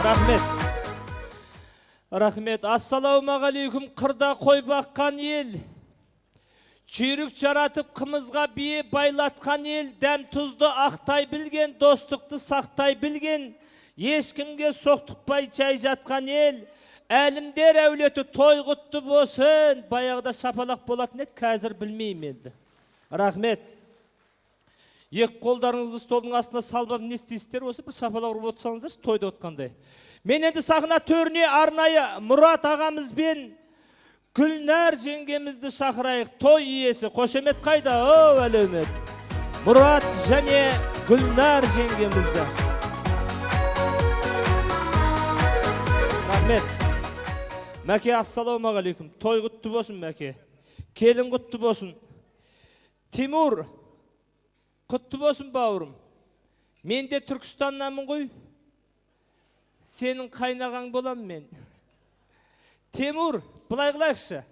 Рахмет. Рахмет. Ассалаумағалейкум. Қырда қой баққан ел, жүйрік жаратып қымызға бие байлатқан ел, дәм тұзды ақтай білген, достықты сақтай білген, ешкімге соқтықпай жай жатқан ел, әлімдер әулеті той құтты болсын. Баяғыда шапалақ болатын еді, қазір білмеймін енді. Рахмет. Екі қолдарыңызды столдың астына салбап не істейсіздер, осы бір шапалақ ұрып отырсаңыздар, тойда отқандай. Мен енді сахна төріне арнайы Мұрат ағамызбен Гүлнәр жеңгемізді шақырайық. Той иесі, қошемет қайда? О, әлеумет. Мұрат және Гүлнәр жеңгемізді. Рахмет. Мәке, ассалаумағалейкум. Той құтты болсын, Мәке. Келін құтты болсын. Тимур, құтты болсын, бауырым. Мен де Түркістаннамын ғой. Сенің қайнағаң болам мен. Тимур, бұлай қылайықшы.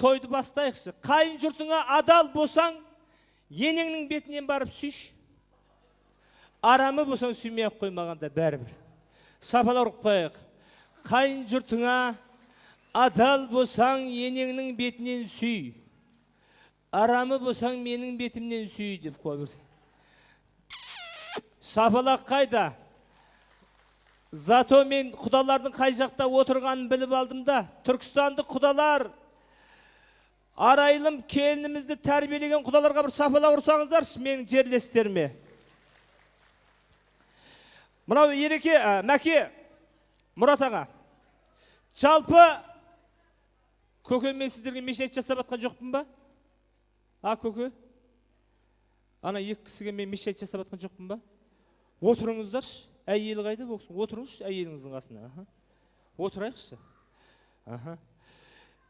Тойды бастайықшы. Қайын жұртыңа адал болсаң, енеңнің бетінен барып сүйш. Арамы болсаң сүймей-ақ қоймағанда бәрібір. Шапалақ ұрып қойайық. Қайын жұртыңа адал болсаң, енеңнің бетінен сүй. Арамы болсаң, менің бетімнен сүй деп қойып. Шапалақ қайда? Зато мен құдалардың қай жақта отырғанын біліп алдым да. Түркістанды құдалар, арайлым келінімізді тәрбиелеген құдаларға бір шапалақ ұрсаңыздар, менің жерлестеріме. Мынау Ереке, Мәке, Мұрат аға. Жалпы, көке, мен сіздерге мешайт жасап атқан жоқпын ба? Көке? Ана екі кісіге мен мешайт жасап атқан жоқпын ба? Отырыңыздаршы. Әйелі қайда болсын? Отырыңызшы әйеліңіздің қасына. Отырайықшы.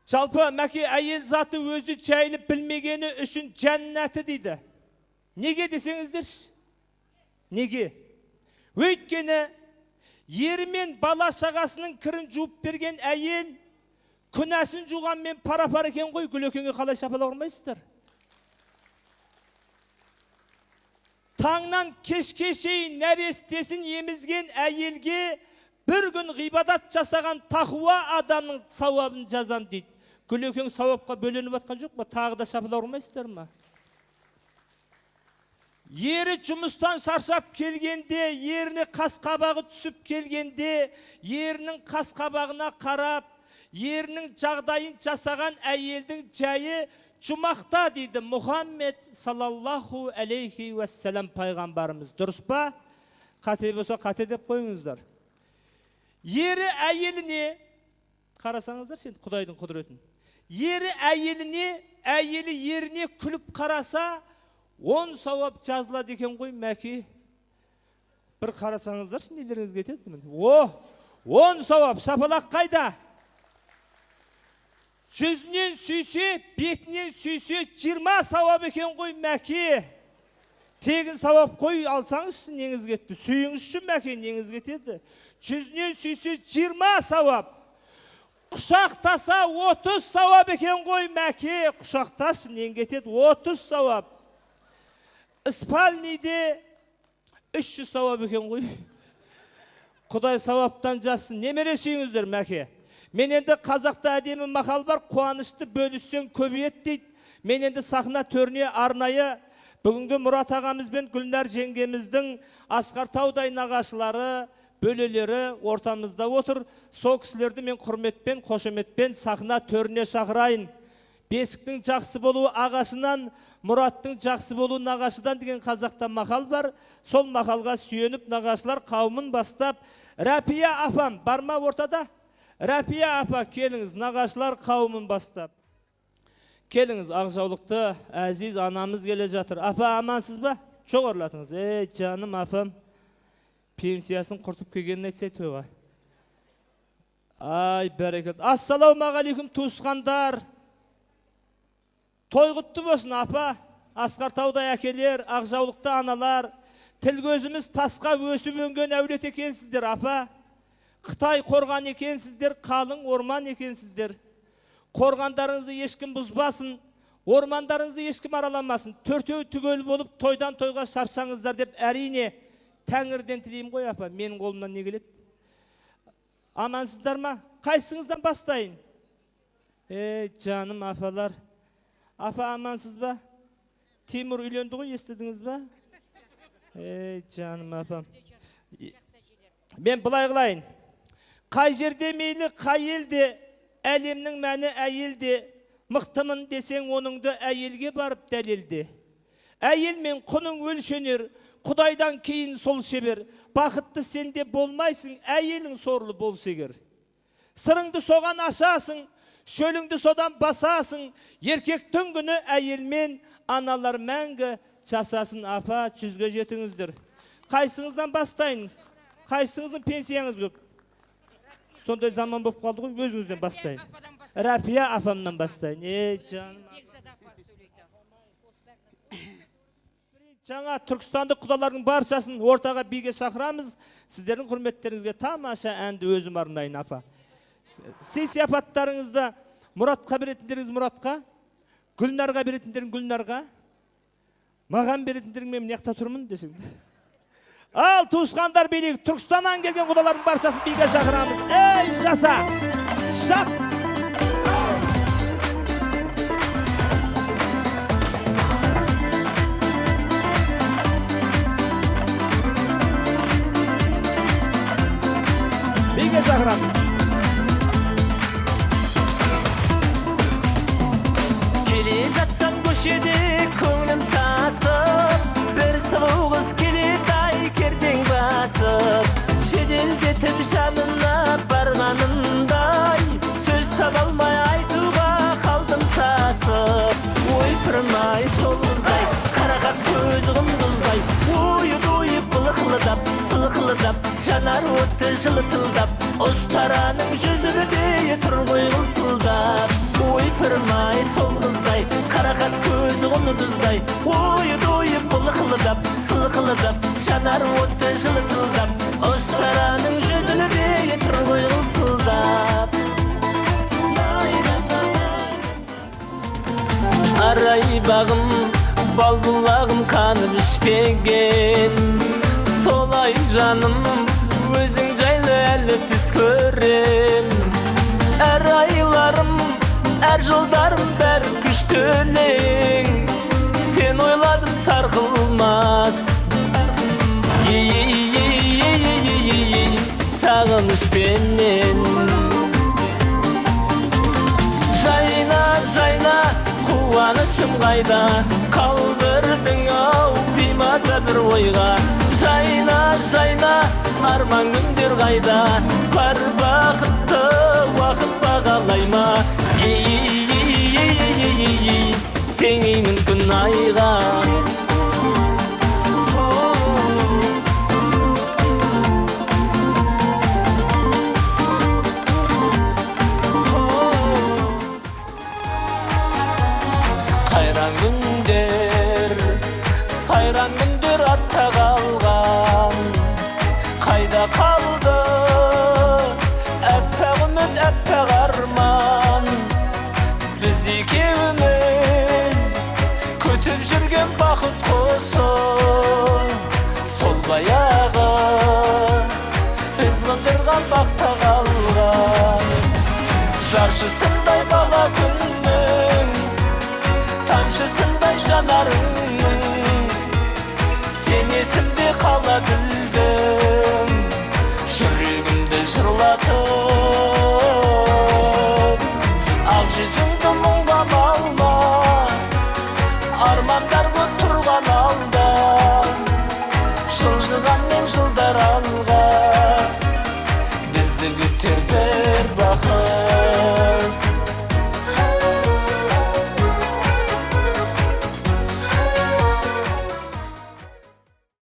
Жалпы, Мәке, әйел заты өзі жайлып білмегені үшін жәннаты дейді. Неге десеңіздерші? Неге? Өйткені, ері мен бала шағасының кірін жуып берген әйел, күнәсін жуғанмен пара-пар екен ғой, Гүлекеңе қалай шапалақ ұрмайсыздар? Таңнан кешке шейін нәрестесін емізген әйелге бір күн ғибадат жасаған тақуа адамның сауабын жазам дейді. Гүлекең сауапқа бөленіп атқан жоқ па? Тағы да шапалақ ұрмайсыздар ма? Ері жұмыстан шаршап келгенде, еріне қас-қабағы түсіп келгенде, ерінің қас-қабағына қарап, ерінің жағдайын жасаған әйелдің жайы жұмақта дейді Мұхаммед салаллаху алейхи уассалам пайғамбарымыз. Дұрыс па? Қате болса қате деп қойыңыздар. Ері әйеліне, қарасаңыздар сен Құдайдың құдіретін. Ері әйеліне, әйелі еріне күліп қараса, 10 сауап жазылады екен ғой, Мәке. Бір қарасаңыздар сен нелеріңіз кетеді. 10 сауап, шапалақ қайда? Жүзінен сүйсе, бетінен сүйсе, 20 сауап екен ғой, Мәке. Тегін сауап қой алсаңызшы, неңіз кетті. Сүйіңізші, Мәке, неңіз кетеді. Жүзінен сүйсе, 20 сауап. Құшақтаса, 30 сауап екен ғой, Мәке. Құшақташы, нең кетеді, 30 сауап. Испальниде 300 сауап екен ғой. Құдай сауаптан жазсын. Немере сүйіңіздер, Мәке. Мен енді қазақта әдемі мақал бар, қуанышты бөліссең көбейет дейді. Мен енді сахна төріне арнайы бүгінгі Мұрат ағамыз бен Гүлнәр жеңгеміздің Асқар таудай нағашылары, бөлелері ортамызда отыр. Сол кісілерді мен құрметпен, қошеметпен сахна төріне шақырайын. Бесіктің жақсы болуы ағашынан, Мұраттың жақсы болуы нағашыдан деген қазақта мақал бар. Сол мақалға сүйеніп нағашылар қауымын бастап, Рәпия апам бар ма ортада? Рәпия апа, келіңіз, нағашылар қауымын бастап. Келіңіз, Ақжаулықты әзиз анамыз келе жатыр. Апа, амансыз ба? Жоғарылатыңыз. Жаным апам, пенсиясын құртып келгенін айтсай тойға. Ай, бәрекет. Ассалаумағалейкум, туысқандар. Той құтты болсын, апа. Асқар таудай әкелер, Ақжаулықты аналар. Тіл көзіміз тасқа өсіп өнген әулет екенсіздер, апа. Қытай қорған екенсіздер, қалың орман екенсіздер. Қорғандарыңызды ешкім бұзбасын, ормандарыңызды ешкім араламасын. Төртеу түгел болып тойдан тойға шаршаңыздар деп әрине Тәңірден тілеймін ғой, апа. Менің қолымнан не келеді? Amansızlar mı? Kaysınızdan bastayın. Canım afalar. Afa amansız ba? Timur uylandı mı, istediniz ba? Canım afam. Ben bulay kılayın. Kay jerde meyli kayildi, elimnin məni əyildi. Mıhtımın desen onun da əyilge barıp delildi. Əyil men kunun ölçenir, Kudaydan keyin sol şebir. Bakıtlı sende bolmaysın, əyilin sorulu bol segir. Sırыңды soğan aşasın, şölüңді sodan basasın. Erkektin günü əyilmen, analar мәңгі çasasın. Apa, çüzge jetinizdir. Kaysınızdan bastayın. Kaysınızın pensiyanız yok. Sonday zaman boп kaldı koy, özünüzden bastayın. Rafiya afamdan bastayın. Canım. Жаңа Türkistan'da kudaların barçasını ortaga birge şakıramız. Sizlerin hürmetlerinizge tamaşa әнді özüm arındayın afa. Siz yapattlarınızda Murat'a biretindiriz Murat'a, Gülnar'a biretindirin Gülnar'a, mağan biretindirin benim yakta turmun desin. Al tuğuşkanlar birlik, Türkistan'dan gelgen kudaların barçasını birge şakıramız. Ey jasa! Şak! Birge şakıramız. Keli jatsan köşede ko'nglim tasıp, bir sıvı kız keli kerden basıp, jedelgetip janına barganımday, söz tabalmay aytuga kaldım sasıp. Oypurmay sol kızday, karagat göz gımdızday, uyup bılıklıdap, sılıklıdap, janar ötü jılıtıldap, Ostaranın yüzünü deye turgoy gıltıldap. Oypurmay sol kızday, karagat gözü gımdızday, uyup bılıklıdap, sılıklıdap, janar ötü jılıtıldap, Ostaranın yüzünü deye turgoy gıltıldap. Aray bağım, bal bulağım kanıp işpegen, solay canım, özün jaylı әлі түс көрем. Әр айларым, әр жылдарым бәр күштөлең, сен ойладым сарқылмас. Сағынышпенен жайна, қуанышым қайда, қалдырдың ау беймаза бір ойға. Жайна, арман күндер қайда, бар бақытты уақыт бағалай ма. Теңеймін күн айға. Қайран күндер, сайран күндер артта қалған, қайда қалды әппақ үміт, әппақ арман. Біз екеуміз күтіп жүрген бақыт қосы, сол баяғы біз қыдырған бақта қалған. Жаршысындай бала күннің, тамшысындай жанарың,